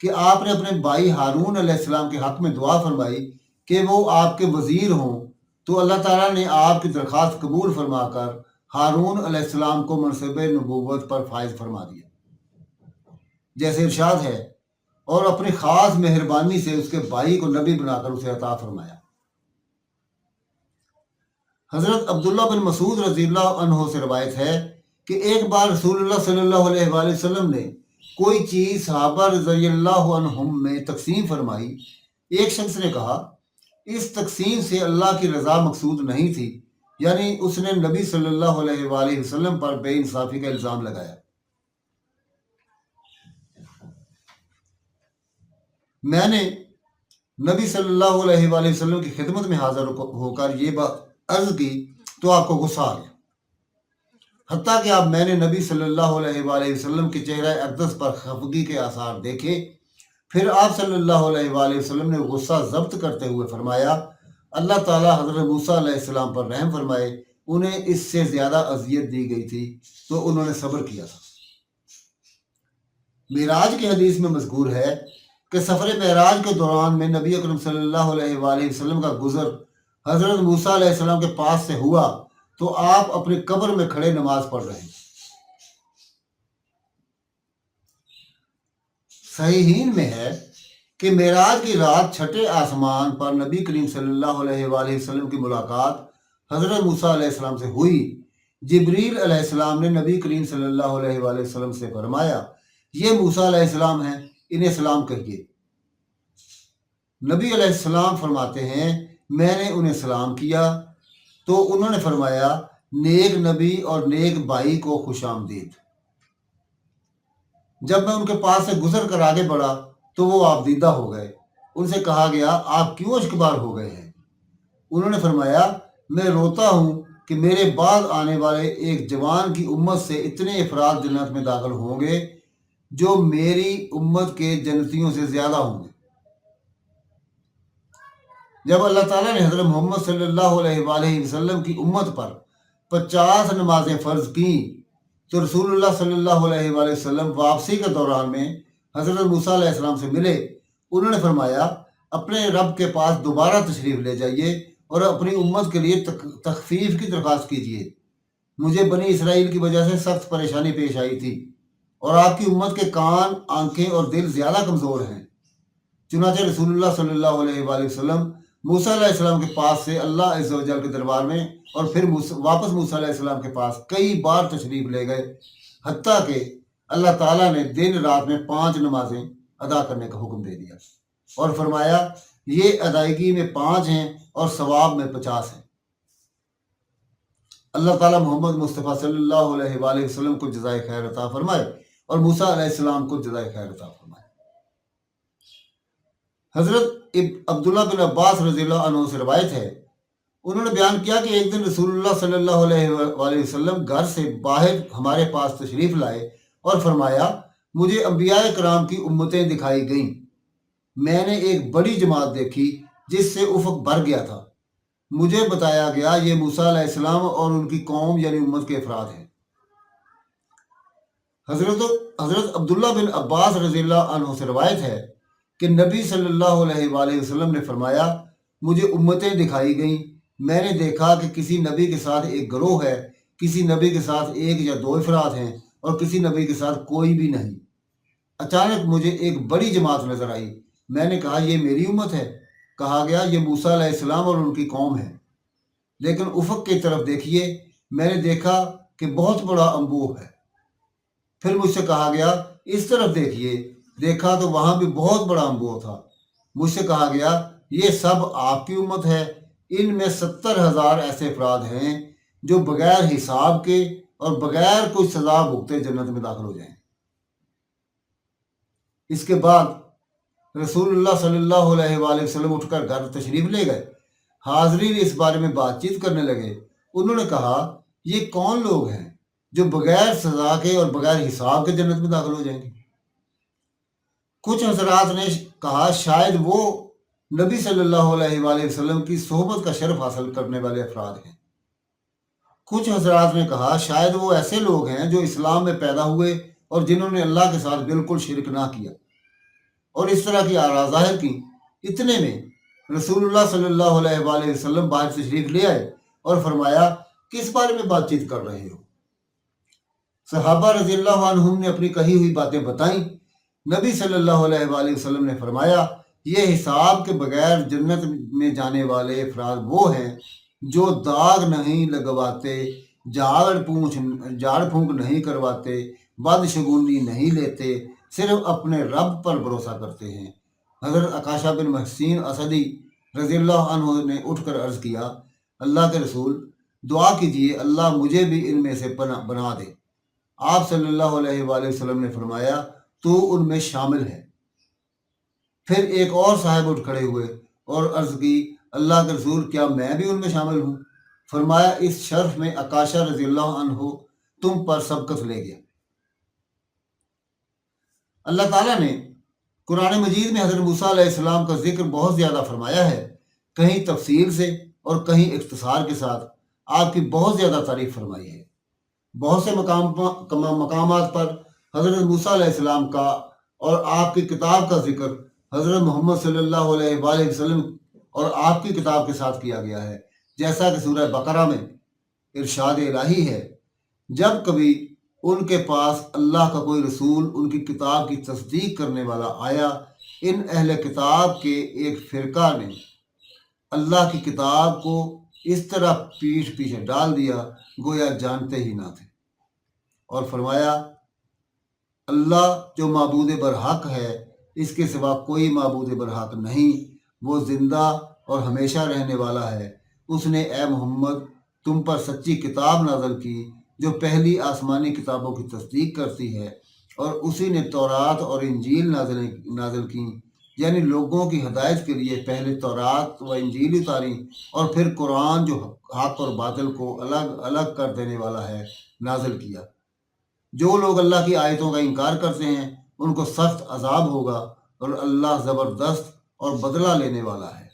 کہ آپ نے اپنے بھائی ہارون علیہ السلام کے حق میں دعا فرمائی کہ وہ آپ کے وزیر ہوں، تو اللہ تعالیٰ نے آپ کی درخواست قبول فرما کر ہارون علیہ السلام کو منصب نبوت پر فائز فرما دیا، جیسے ارشاد ہے، اور اپنی خاص مہربانی سے اس کے بھائی کو نبی بنا کر اسے عطا فرمایا۔ حضرت عبداللہ بن مسعود رضی اللہ عنہ سے روایت ہے کہ ایک بار رسول اللہ صلی اللہ علیہ وآلہ وسلم نے کوئی چیز صحابہ رضی اللہ عنہم میں تقسیم فرمائی۔ ایک شخص نے کہا، اس تقسیم سے اللہ کی رضا مقصود نہیں تھی، یعنی اس نے نبی صلی اللہ علیہ وآلہ وسلم پر بے انصافی کا الزام لگایا۔ میں نے نبی صلی اللہ علیہ وآلہ وسلم کی خدمت میں حاضر ہو کر یہ بات عرض کی تو آپ کو غصہ آ گیا، حتیٰ کہ میں نے نبی صلی اللہ علیہ وآلہ وسلم کے چہرہ اقدس پر خفگی کے آثار دیکھے۔ پھر آپ صلی اللہ علیہ وآلہ وسلم نے غصہ ضبط کرتے ہوئے فرمایا، اللہ تعالیٰ حضرت موسیٰ علیہ السلام پر رحم فرمائے، انہیں اس سے زیادہ اذیت دی گئی تھی تو انہوں نے صبر کیا تھا۔ معراج کی حدیث میں مذکور ہے کہ سفر معراج کے دوران میں نبی اکرم صلی اللہ علیہ وآلہ وسلم کا گزر حضرت موسیٰ علیہ السلام کے پاس سے ہوا تو آپ اپنی قبر میں کھڑے نماز پڑھ رہے ہیں۔ صحیحین میں ہے کہ معراج کی رات چھٹے آسمان پر نبی کریم صلی اللہ علیہ وآلہ وسلم کی ملاقات حضرت موسیٰ علیہ السلام سے ہوئی۔ جبریل علیہ السلام نے نبی کریم صلی اللہ علیہ وآلہ وسلم سے فرمایا، یہ موسیٰ علیہ السلام ہیں، انہیں سلام کہیے۔ نبی علیہ السلام فرماتے ہیں، میں نے انہیں سلام کیا تو انہوں نے فرمایا، نیک نبی اور نیک بھائی کو خوش آمدید۔ جب میں ان کے پاس سے گزر کر آگے بڑھا تو وہ آپ دیدہ ہو گئے۔ ان سے کہا گیا، آپ کیوں اشکبار ہو گئے ہیں؟ انہوں نے فرمایا، میں روتا ہوں کہ میرے بعد آنے والے ایک جوان کی امت سے اتنے افراد جنت میں داخل ہوں گے جو میری امت کے جنتیوں سے زیادہ ہوں گے۔ جب اللہ تعالیٰ نے حضرت محمد صلی اللہ علیہ وآلہ وسلم کی امت پر 50 نمازیں فرض کیں تو رسول اللہ صلی اللہ علیہ وآلہ وسلم واپسی کے دوران میں حضرت موسیٰ علیہ السلام سے ملے۔ انہوں نے فرمایا، اپنے رب کے پاس دوبارہ تشریف لے جائیے اور اپنی امت کے لیے تخفیف کی درخواست کیجیے۔ مجھے بنی اسرائیل کی وجہ سے سخت پریشانی پیش آئی تھی اور آپ کی امت کے کان، آنکھیں اور دل زیادہ کمزور ہیں۔ چنانچہ رسول اللہ صلی اللہ علیہ وآلہ وسلم موسیٰ علیہ السلام کے پاس سے اللہ عز و جل کے دربار میں اور پھر واپس موسیٰ علیہ السلام کے پاس کئی بار تشریف لے گئے، حتیٰ کہ اللہ تعالیٰ نے دن رات میں 5 نمازیں ادا کرنے کا حکم دے دیا اور فرمایا، یہ ادائیگی میں 5 ہیں اور ثواب میں 50 ہیں۔ اللہ تعالیٰ محمد مصطفیٰ صلی اللہ علیہ وآلہ وسلم کو جزائے خیر عطا فرمائے اور موسیٰ علیہ السلام کو جزائے خیر عطا فرمائے۔ حضرت عبداللہ بن عباس رضی اللہ عنہ سے روایت ہے، انہوں نے بیان کیا کہ ایک دن رسول اللہ صلی اللہ علیہ وآلہ وسلم گھر سے باہر ہمارے پاس تشریف لائے اور فرمایا، مجھے انبیاء کرام کی امتیں دکھائی گئیں۔ میں نے ایک بڑی جماعت دیکھی جس سے افق بھر گیا تھا۔ مجھے بتایا گیا، یہ موسیٰ علیہ السلام اور ان کی قوم یعنی امت کے افراد ہیں۔ حضرت عبداللہ بن عباس رضی اللہ عنہ سے روایت ہے کہ نبی صلی اللہ علیہ وآلہ وسلم نے فرمایا، مجھے امتیں دکھائی گئیں۔ میں نے دیکھا کہ کسی نبی کے ساتھ ایک گروہ ہے، کسی نبی کے ساتھ 1 یا 2 افراد ہیں اور کسی نبی کے ساتھ کوئی بھی نہیں۔ اچانک مجھے ایک بڑی جماعت نظر آئی۔ میں نے کہا، یہ میری امت ہے؟ کہا گیا، یہ موسیٰ علیہ السلام اور ان کی قوم ہے۔ لیکن افق کی طرف دیکھیے، میں نے دیکھا کہ بہت بڑا انبوہ ہے۔ پھر مجھ سے کہا گیا، اس طرف دیکھیے، دیکھا تو وہاں بھی بہت بڑا انبوہ تھا۔ مجھ سے کہا گیا، یہ سب آپ کی امت ہے، ان میں 70,000 ایسے افراد ہیں جو بغیر حساب کے اور بغیر کوئی سزا بھگتے جنت میں داخل ہو جائیں۔ اس کے بعد رسول اللہ صلی اللہ علیہ وآلہ وسلم اٹھ کر گھر تشریف لے گئے۔ حاضرین اس بارے میں بات چیت کرنے لگے۔ انہوں نے کہا، یہ کون لوگ ہیں جو بغیر سزا کے اور بغیر حساب کے جنت میں داخل ہو جائیں گے؟ کچھ حضرات نے کہا، شاید وہ نبی صلی اللہ علیہ وآلہ وسلم کی صحبت کا شرف حاصل کرنے والے افراد ہیں۔ کچھ حضرات نے کہا، شاید وہ ایسے لوگ ہیں جو اسلام میں پیدا ہوئے اور جنہوں نے اللہ کے ساتھ بالکل شرک نہ کیا۔ اور اس طرح کی آراء ظاہر کی۔ اتنے میں رسول اللہ صلی اللہ علیہ وآلہ وسلم باہر تشریف لے آئے اور فرمایا کس بارے میں بات چیت کر رہے ہو؟ صحابہ رضی اللہ عنہم نے اپنی کہی ہوئی باتیں بتائیں۔ نبی صلی اللہ علیہ وآلہ وسلم نے فرمایا یہ حساب کے بغیر جنت میں جانے والے افراد وہ ہیں جو داغ نہیں لگواتے، جھاڑ پھونک نہیں کرواتے، بدشگونی نہیں لیتے، صرف اپنے رب پر بھروسہ کرتے ہیں۔ حضرت عکاشہ بن محسین اسدی رضی اللہ عنہ نے اٹھ کر عرض کیا اللہ کے رسول دعا کیجیے اللہ مجھے بھی ان میں سے بنا دے۔ آپ صلی اللہ علیہ وآلہ وسلم نے فرمایا تو ان میں شامل ہے۔ پھر ایک اور صاحب اٹھ کھڑے ہوئے اور عرض کی اللہ کے رسول کیا میں بھی ان میں شامل ہوں؟ فرمایا اس شرف میں عکاشہ رضی اللہ عنہ تم پر سبقت لے گیا۔ اللہ تعالیٰ نے قرآن مجید میں حضرت موسیٰ علیہ السلام کا ذکر بہت زیادہ فرمایا ہے، کہیں تفصیل سے اور کہیں اختصار کے ساتھ۔ آپ کی بہت زیادہ تعریف فرمائی ہے۔ بہت سے مقامات پر حضرت موسیٰ علیہ السلام کا اور آپ کی کتاب کا ذکر حضرت محمد صلی اللہ علیہ وآلہ وسلم اور آپ کی کتاب کے ساتھ کیا گیا ہے، جیسا کہ سورہ بقرہ میں ارشاد الہی ہے جب کبھی ان کے پاس اللہ کا کوئی رسول ان کی کتاب کی تصدیق کرنے والا آیا، ان اہل کتاب کے ایک فرقہ نے اللہ کی کتاب کو اس طرح پیٹھ پیچھے ڈال دیا گویا جانتے ہی نہ تھے، اور فرمایا اللہ جو معبود برحق ہے اس کے سوا کوئی معبود برحق نہیں، وہ زندہ اور ہمیشہ رہنے والا ہے۔ اس نے اے محمد تم پر سچی کتاب نازل کی جو پہلی آسمانی کتابوں کی تصدیق کرتی ہے، اور اسی نے تورات اور انجیل نازل کی، یعنی لوگوں کی ہدایت کے لیے پہلے تورات و انجیل اتاری اور پھر قرآن جو حق اور باطل کو الگ الگ کر دینے والا ہے نازل کیا۔ جو لوگ اللہ کی آیتوں کا انکار کرتے ہیں ان کو سخت عذاب ہوگا، اور اللہ زبردست اور بدلہ لینے والا ہے۔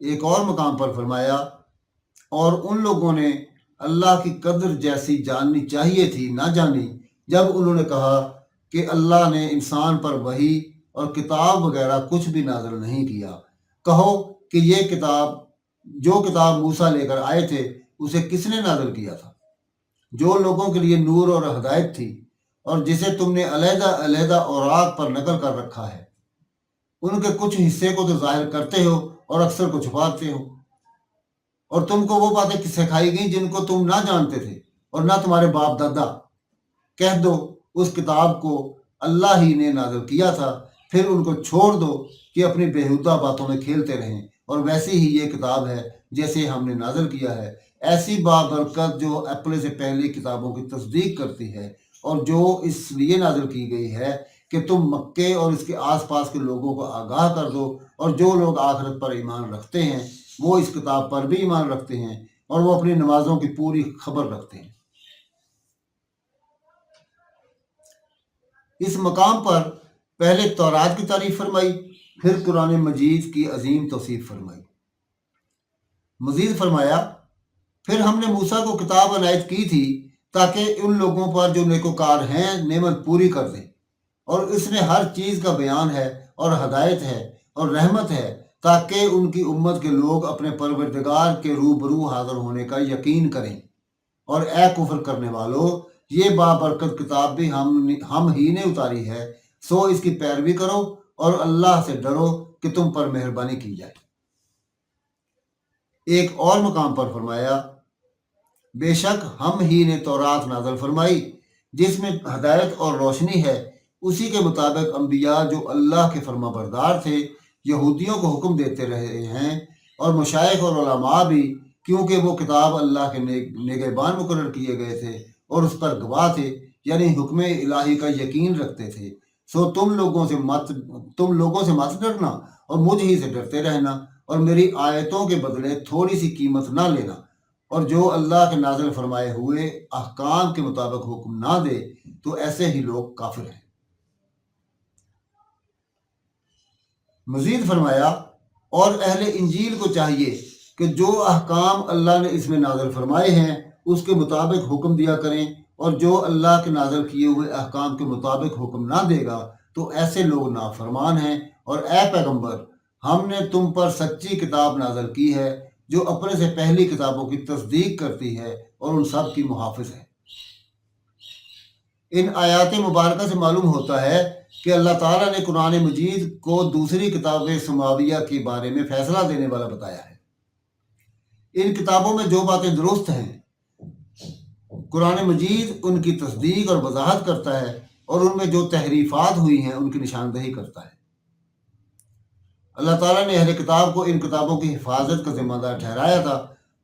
ایک اور مقام پر فرمایا اور ان لوگوں نے اللہ کی قدر جیسی جاننی چاہیے تھی نہ جانی جب انہوں نے کہا کہ اللہ نے انسان پر وحی اور کتاب وغیرہ کچھ بھی نازل نہیں کیا۔ کہو کہ یہ جو کتاب موسیٰ لے کر آئے تھے اسے کس نے نازل کیا تھا؟ جو لوگوں کے لیے نور اور ہدایت تھی، اور جسے تم نے علیحدہ علیحدہ اوراق پر نقل کر رکھا ہے۔ ان کے کچھ حصے کو تو ظاہر کرتے ہو اور اکثر کو چھپاتے ہو، اور تم کو وہ باتیں سکھائی گئیں جن کو تم نہ جانتے تھے اور نہ تمہارے باپ دادا۔ کہہ دو اس کتاب کو اللہ ہی نے نازل کیا تھا، پھر ان کو چھوڑ دو کہ اپنی بیہودہ باتوں میں کھیلتے رہیں، اور ویسی ہی یہ کتاب ہے جیسے ہم نے نازل کیا ہے، ایسی بابرکت جو اپنے سے پہلی کتابوں کی تصدیق کرتی ہے، اور جو اس لیے نازل کی گئی ہے کہ تم مکے اور اس کے آس پاس کے لوگوں کو آگاہ کر دو، اور جو لوگ آخرت پر ایمان رکھتے ہیں وہ اس کتاب پر بھی ایمان رکھتے ہیں، اور وہ اپنی نمازوں کی پوری خبر رکھتے ہیں۔ اس مقام پر پہلے تورات کی تعریف فرمائی، پھر قرآن مجید کی عظیم توصیف فرمائی۔ مزید فرمایا پھر ہم نے موسیٰ کو کتاب عنایت کی تھی تاکہ ان لوگوں پر جو نیکوکار ہیں نعمت پوری کر دیں، اور اس میں ہر چیز کا بیان ہے اور ہدایت ہے اور رحمت ہے، تاکہ ان کی امت کے لوگ اپنے پروردگار کے روبرو حاضر ہونے کا یقین کریں۔ اور اے کفر کرنے والو، یہ بابرکت کتاب بھی ہم ہی نے اتاری ہے، سو اس کی پیروی کرو اور اللہ سے ڈرو کہ تم پر مہربانی کی جائے۔ ایک اور مقام پر فرمایا بے شک ہم ہی نے تورات نازل فرمائی جس میں ہدایت اور روشنی ہے، اسی کے مطابق انبیاء جو اللہ کے فرما بردار تھے یہودیوں کو حکم دیتے رہے ہیں، اور مشائخ اور علماء بھی، کیونکہ وہ کتاب اللہ کے نگہبان مقرر کیے گئے تھے اور اس پر گواہ تھے، یعنی حکم الہی کا یقین رکھتے تھے۔ سو تم لوگوں سے مت ڈرنا اور مجھ ہی سے ڈرتے رہنا، اور میری آیتوں کے بدلے تھوڑی سی قیمت نہ لینا، اور جو اللہ کے نازل فرمائے ہوئے احکام کے مطابق حکم نہ دے تو ایسے ہی لوگ کافر ہیں۔ مزید فرمایا اور اہل انجیل کو چاہیے کہ جو احکام اللہ نے اس میں نازل فرمائے ہیں اس کے مطابق حکم دیا کریں، اور جو اللہ کے نازل کیے ہوئے احکام کے مطابق حکم نہ دے گا تو ایسے لوگ نافرمان ہیں، اور اے پیغمبر ہم نے تم پر سچی کتاب نازل کی ہے جو اپنے سے پہلی کتابوں کی تصدیق کرتی ہے اور ان سب کی محافظ ہے۔ ان آیات مبارکہ سے معلوم ہوتا ہے کہ اللہ تعالیٰ نے قرآن مجید کو دوسری کتاب سماویہ کے بارے میں فیصلہ دینے والا بتایا ہے۔ ان کتابوں میں جو باتیں درست ہیں قرآن مجید ان کی تصدیق اور وضاحت کرتا ہے، اور ان میں جو تحریفات ہوئی ہیں ان کی نشاندہی کرتا ہے۔ اللہ تعالیٰ نے اہل کتاب کو ان کتابوں کی حفاظت کا ذمہ دار ٹھہرایا تھا۔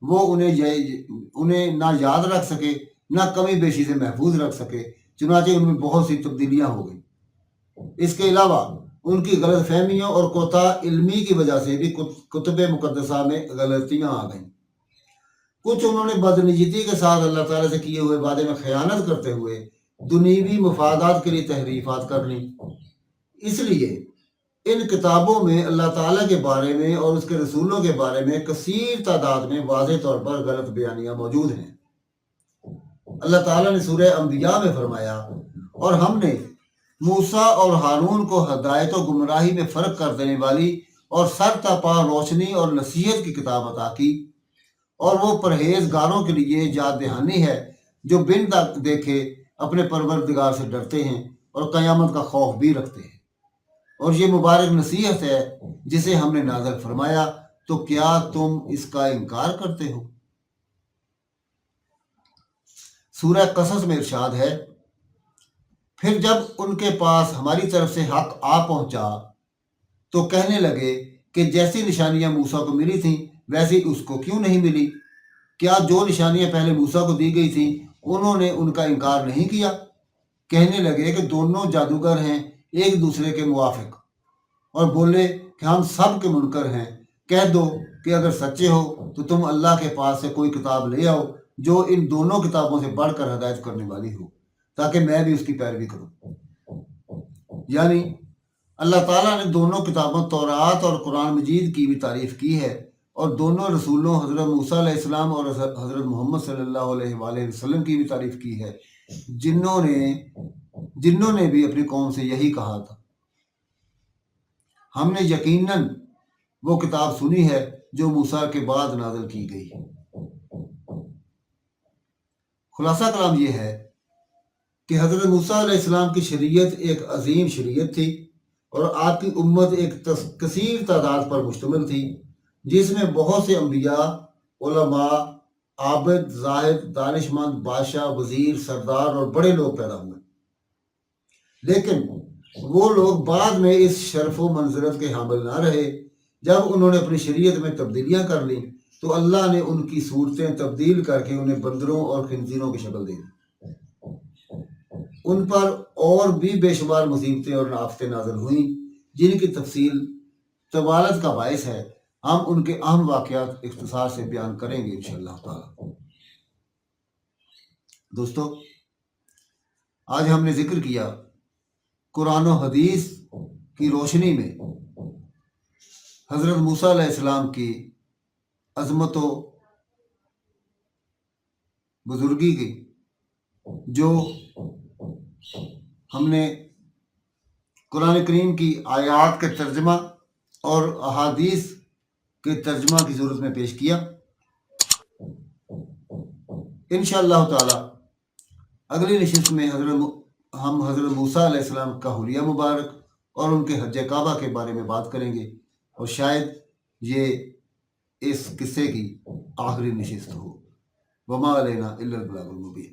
وہ انہیں نہ یاد رکھ سکے، نہ کمی بیشی سے محفوظ رکھ سکے، چنانچہ ان میں بہت سی تبدیلیاں ہو گئیں۔ اس کے علاوہ ان کی غلط فہمیوں اور کوتاہ علمی کی وجہ سے بھی کتب مقدسہ میں غلطیاں آ گئیں۔ کچھ انہوں نے بدنیتی کے ساتھ اللہ تعالیٰ سے کیے ہوئے وعدے میں خیانت کرتے ہوئے دنیوی مفادات کے لیے تحریفات کر لیں۔ اس لیے ان کتابوں میں اللہ تعالیٰ کے بارے میں اور اس کے رسولوں کے بارے میں کثیر تعداد میں واضح طور پر غلط بیانیاں موجود ہیں۔ اللہ تعالیٰ نے سورہ انبیاء میں فرمایا، اور ہم نے موسیٰ اور ہارون کو ہدایت و گمراہی میں فرق کر دینے والی اور سر تا پا روشنی اور نصیحت کی کتاب عطا کی، اور وہ پرہیزگاروں کے لیے یاد دہانی ہے جو بن دیکھے اپنے پروردگار سے ڈرتے ہیں اور قیامت کا خوف بھی رکھتے ہیں۔ اور یہ مبارک نصیحت ہے جسے ہم نے نازل فرمایا، تو کیا تم اس کا انکار کرتے ہو؟ سورہ قصص میں ارشاد ہے، پھر جب ان کے پاس ہماری طرف سے حق آ پہنچا تو کہنے لگے کہ جیسی نشانیاں موسیٰ کو ملی تھیں ویسی اس کو کیوں نہیں ملی؟ کیا جو نشانیاں پہلے موسیٰ کو دی گئی تھیں انہوں نے ان کا انکار نہیں کیا؟ کہنے لگے کہ دونوں جادوگر ہیں ایک دوسرے کے موافق، اور بولے کہ ہم سب کے منکر ہیں۔ کہہ دو کہ اگر سچے ہو تو تم اللہ کے پاس سے کوئی کتاب لے آؤ جو ان دونوں کتابوں سے بڑھ کر ہدایت کرنے والی ہو، تاکہ میں بھی اس کی پیروی کروں۔ یعنی اللہ تعالیٰ نے دونوں کتابوں تورات اور قرآن مجید کی بھی تعریف کی ہے، اور دونوں رسولوں حضرت موسیٰ علیہ السلام اور حضرت محمد صلی اللہ علیہ وآلہ وسلم کی بھی تعریف کی ہے، جنہوں نے بھی اپنی قوم سے یہی کہا تھا۔ ہم نے یقیناً وہ کتاب سنی ہے جو موسیٰ کے بعد نازل کی گئی۔ خلاصہ کلام یہ ہے کہ حضرت موسیٰ علیہ السلام کی شریعت ایک عظیم شریعت تھی، اور آپ کی امت ایک کثیر تعداد پر مشتمل تھی، جس میں بہت سے انبیاء، علماء، عابد، زاہد، دانش مند، بادشاہ، وزیر، سردار اور بڑے لوگ پیدا ہوئے۔ لیکن وہ لوگ بعد میں اس شرف و منزلت کے حامل نہ رہے۔ جب انہوں نے اپنی شریعت میں تبدیلیاں کر لیں تو اللہ نے ان کی صورتیں تبدیل کر کے انہیں بندروں اور خنزیروں کی شکل دے دی۔ ان پر اور بھی بے شمار مصیبتیں اور آفتیں نازل ہوئیں جن کی تفصیل طوالت کا باعث ہے۔ ہم ان کے اہم واقعات اختصار سے بیان کریں گے انشاءاللہ تعالی۔ دوستو، آج ہم نے ذکر کیا قرآن و حدیث کی روشنی میں حضرت موسیٰ علیہ السلام کی عظمت و بزرگی کی، جو ہم نے قرآن کریم کی آیات کے ترجمہ اور احادیث کے ترجمہ کی صورت میں پیش کیا۔ انشاءاللہ تعالی اگلی نشست میں ہم حضرت موسیٰ علیہ السلام کا حلیہ مبارک اور ان کے حج کعبہ کے بارے میں بات کریں گے، اور شاید یہ اس قصے کی آخری نشست ہو۔ وما علینا الا البلاغ المبین۔